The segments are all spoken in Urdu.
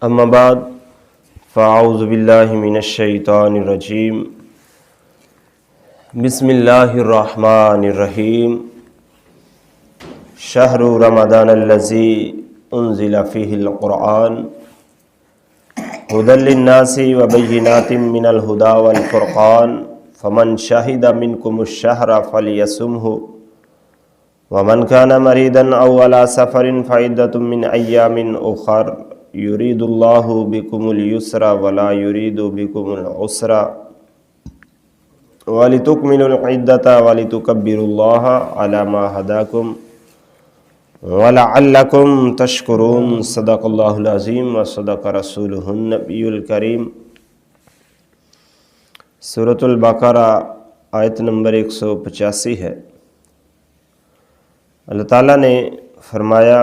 اما بعد فاعوذ باللہ من الشیطان الرجیم بسم اللہ الرحمن الرحیم شہر رمضان الذی انزل فیہ القرآن ہدی للناس وبینات من الہدی والفرقان فمن شہد منکم الشہر فلیصمہ ومن كان مريضا أو على سفر فعدة من أيام أخر يريد الله بكم اليسر ولا يريد بكم العسر ولتكملوا العدة ولتكبروا الله على ما هداكم ولعلكم تشكرون صدق الله العظيم وصدق رسوله النبي الكريم۔ سورۃ البقرہ آیت نمبر 185 ہے۔ اللہ تعالیٰ نے فرمایا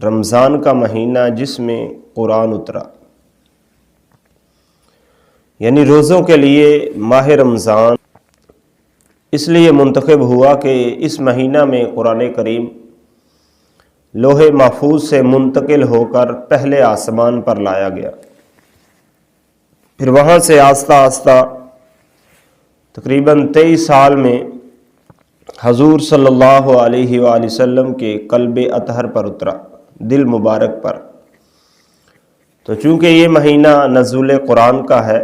رمضان کا مہینہ جس میں قرآن اترا، یعنی روزوں کے لیے ماہ رمضان اس لیے منتخب ہوا کہ اس مہینہ میں قرآن کریم لوح محفوظ سے منتقل ہو کر پہلے آسمان پر لایا گیا، پھر وہاں سے آہستہ آہستہ تقریباً 23 سال میں حضور صلی اللہ علیہ وآلہ وسلم کے قلب اطہر پر اترا، دل مبارک پر۔ تو چونکہ یہ مہینہ نزول قرآن کا ہے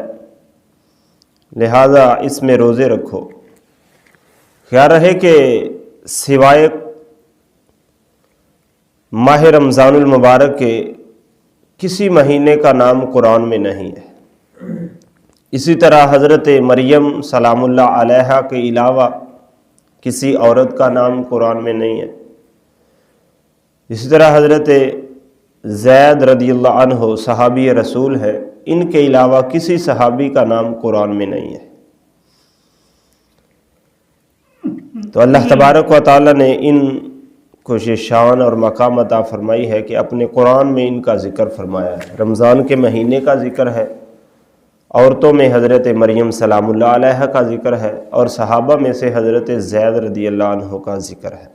لہذا اس میں روزے رکھو۔ خیال رہے کہ سوائے ماہ رمضان المبارک کے کسی مہینے کا نام قرآن میں نہیں ہے۔ اسی طرح حضرت مریم سلام اللہ علیہا کے علاوہ کسی عورت کا نام قرآن میں نہیں ہے۔ اسی طرح حضرت زید رضی اللہ عنہ صحابی رسول ہے، ان کے علاوہ کسی صحابی کا نام قرآن میں نہیں ہے۔ تو اللہ تبارک و تعالی نے ان کو یہ شان اور مقام عطا فرمائی ہے کہ اپنے قرآن میں ان کا ذکر فرمایا ہے۔ رمضان کے مہینے کا ذکر ہے، عورتوں میں حضرت مریم سلام اللہ علیہ کا ذکر ہے، اور صحابہ میں سے حضرت زید رضی اللہ عنہ کا ذکر ہے۔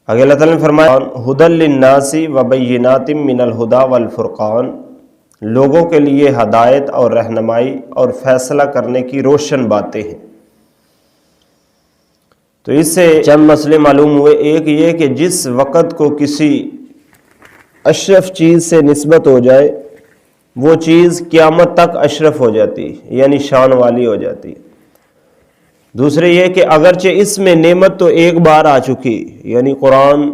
آگے اللہ تعالیٰ نے فرمایا ہدی للناس وبینات من الہدی والفرقان، لوگوں کے لیے ہدایت اور رہنمائی اور فیصلہ کرنے کی روشن باتیں ہیں۔ تو اس سے چند مسئلے معلوم ہوئے۔ ایک یہ کہ جس وقت کو کسی اشرف چیز سے نسبت ہو جائے وہ چیز قیامت تک اشرف ہو جاتی، یعنی شان والی ہو جاتی۔ دوسرے یہ کہ اگرچہ اس میں نعمت تو ایک بار آ چکی، یعنی قرآن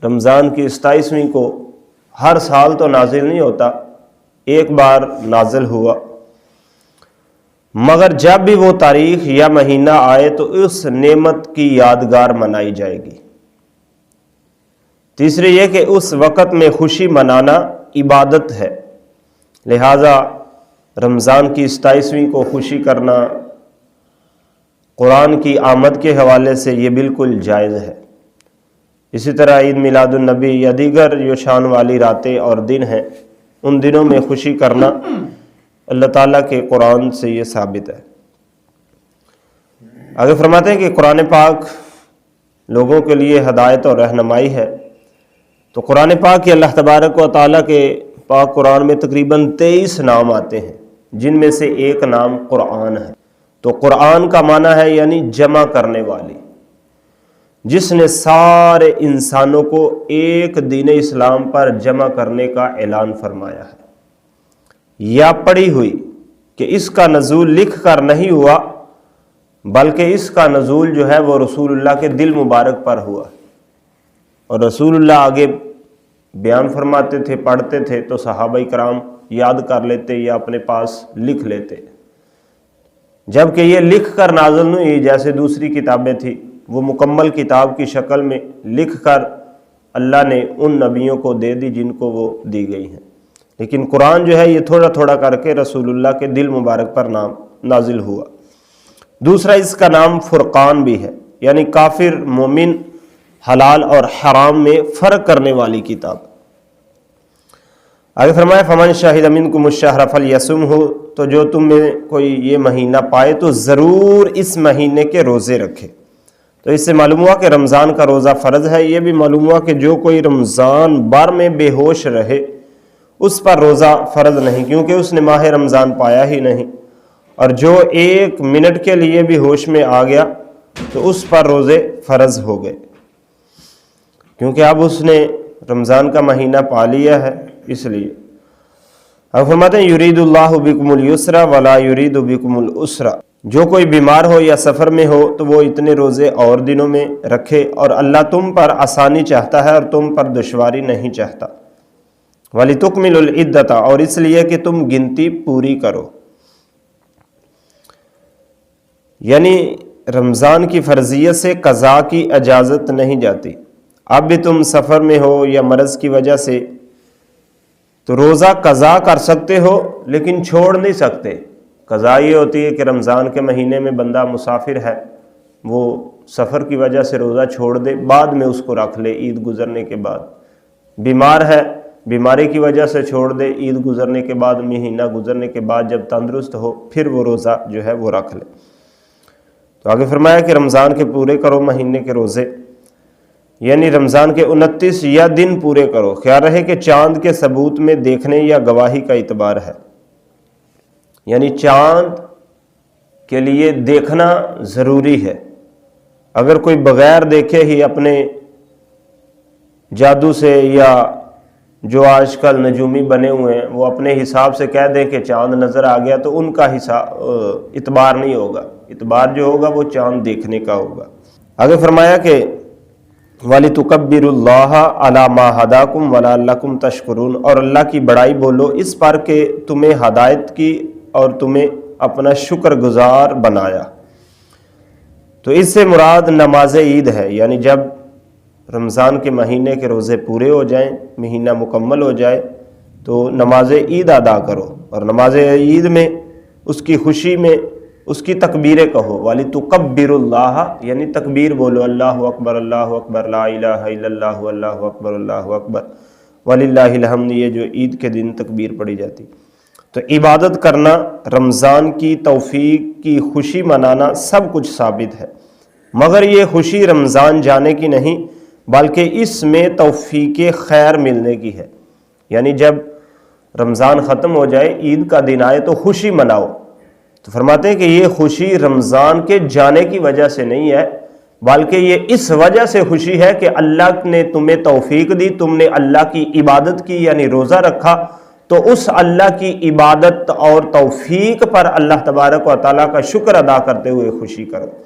رمضان کی 27ویں کو ہر سال تو نازل نہیں ہوتا، ایک بار نازل ہوا، مگر جب بھی وہ تاریخ یا مہینہ آئے تو اس نعمت کی یادگار منائی جائے گی۔ تیسرے یہ کہ اس وقت میں خوشی منانا عبادت ہے، لہٰذا رمضان کی 27ویں کو خوشی کرنا قرآن کی آمد کے حوالے سے یہ بالکل جائز ہے۔ اسی طرح عید میلاد النبی یا دیگر جو شان والی راتیں اور دن ہیں، ان دنوں میں خوشی کرنا اللہ تعالیٰ کے قرآن سے یہ ثابت ہے۔ آگے فرماتے ہیں کہ قرآن پاک لوگوں کے لیے ہدایت اور رہنمائی ہے۔ تو قرآن پاک کے اللہ تبارک و تعالیٰ کے پاک قرآن میں تقریباً 23 نام آتے ہیں، جن میں سے ایک نام قرآن ہے۔ تو قرآن کا معنی ہے یعنی جمع کرنے والی، جس نے سارے انسانوں کو ایک دین اسلام پر جمع کرنے کا اعلان فرمایا ہے، یا پڑھی ہوئی کہ اس کا نزول لکھ کر نہیں ہوا بلکہ اس کا نزول جو ہے وہ رسول اللہ کے دل مبارک پر ہوا، اور رسول اللہ آگے بیان فرماتے تھے، پڑھتے تھے تو صحابہ کرام یاد کر لیتے یا اپنے پاس لکھ لیتے، جبکہ یہ لکھ کر نازل نہیں ہوئی جیسے دوسری کتابیں تھیں، وہ مکمل کتاب کی شکل میں لکھ کر اللہ نے ان نبیوں کو دے دی جن کو وہ دی گئی ہیں۔ لیکن قرآن جو ہے یہ تھوڑا تھوڑا کر کے رسول اللہ کے دل مبارک پر نام نازل ہوا۔ دوسرا اس کا نام فرقان بھی ہے، یعنی کافر مومن حلال اور حرام میں فرق کرنے والی کتاب۔ آگے فرمایا فمن شہد منکم الشہر فلیصمہ، تو جو تم میں کوئی یہ مہینہ پائے تو ضرور اس مہینے کے روزے رکھے۔ تو اس سے معلوم ہوا کہ رمضان کا روزہ فرض ہے۔ یہ بھی معلوم ہوا کہ جو کوئی رمضان بھر میں بے ہوش رہے اس پر روزہ فرض نہیں، کیونکہ اس نے ماہ رمضان پایا ہی نہیں، اور جو 1 منٹ کے لیے بھی ہوش میں آ گیا تو اس پر روزے فرض ہو گئے، کیونکہ اب اس نے رمضان کا مہینہ پا لیا ہے۔ اس لیے اب فرماتے ہیں یرید اللہ بکم اليسر ولا یرید بکم العسر، جو کوئی بیمار ہو یا سفر میں ہو تو وہ اتنے روزے اور دنوں میں رکھے، اور اللہ تم پر آسانی چاہتا ہے اور تم پر دشواری نہیں چاہتا۔ وَلِتُكْمِلُوا الْعِدَّةَ، اور اس لیے کہ تم گنتی پوری کرو۔ یعنی رمضان کی فرضیت سے قضا کی اجازت نہیں جاتی۔ اب بھی تم سفر میں ہو یا مرض کی وجہ سے تو روزہ قضا کر سکتے ہو لیکن چھوڑ نہیں سکتے۔ قضا یہ ہوتی ہے کہ رمضان کے مہینے میں بندہ مسافر ہے، وہ سفر کی وجہ سے روزہ چھوڑ دے، بعد میں اس کو رکھ لے عید گزرنے کے بعد۔ بیمار ہے، بیماری کی وجہ سے چھوڑ دے، عید گزرنے کے بعد، مہینہ گزرنے کے بعد جب تندرست ہو پھر وہ روزہ جو ہے وہ رکھ لے۔ تو آگے فرمایا کہ رمضان کے پورے کرو مہینے کے روزے، یعنی رمضان کے 29 یا دن پورے کرو۔ خیال رہے کہ چاند کے ثبوت میں دیکھنے یا گواہی کا اعتبار ہے، یعنی چاند کے لیے دیکھنا ضروری ہے۔ اگر کوئی بغیر دیکھے ہی اپنے جادو سے یا جو آج کل نجومی بنے ہوئے ہیں وہ اپنے حساب سے کہہ دیں کہ چاند نظر آ گیا تو ان کا اعتبار نہیں ہوگا، اعتبار جو ہوگا وہ چاند دیکھنے کا ہوگا۔ آگے فرمایا کہ وَلِتُكَبِّرُوا اللَّهَ عَلَى مَا هَدَاكُمْ وَلَعَلَّكُمْ تَشْكُرُونَ، اور اللہ کی بڑائی بولو اس پر کہ تمہیں ہدایت کی اور تمہیں اپنا شکر گزار بنایا۔ تو اس سے مراد نماز عید ہے، یعنی جب رمضان کے مہینے کے روزے پورے ہو جائیں، مہینہ مکمل ہو جائے تو نماز عید ادا کرو، اور نماز عید میں اس کی خوشی میں اس کی تکبیریں کہو۔ وَلِتُكَبِّرُوا اللَّهَ، یعنی تکبیر بولو، اللہ اکبر اللہ اکبر، لا الہ الا اللہ، اللہ اکبر اللہ اکبر، وَلِلَّهِ الْحَمْدُ، یہ جو عید کے دن تکبیر پڑھی جاتی۔ تو عبادت کرنا، رمضان کی توفیق کی خوشی منانا سب کچھ ثابت ہے، مگر یہ خوشی رمضان جانے کی نہیں بلکہ اس میں توفیق خیر ملنے کی ہے۔ یعنی جب رمضان ختم ہو جائے، عید کا دن آئے تو خوشی مناؤ۔ تو فرماتے ہیں کہ یہ خوشی رمضان کے جانے کی وجہ سے نہیں ہے، بلکہ یہ اس وجہ سے خوشی ہے کہ اللہ نے تمہیں توفیق دی، تم نے اللہ کی عبادت کی یعنی روزہ رکھا، تو اس اللہ کی عبادت اور توفیق پر اللہ تبارک و تعالیٰ کا شکر ادا کرتے ہوئے خوشی کرو۔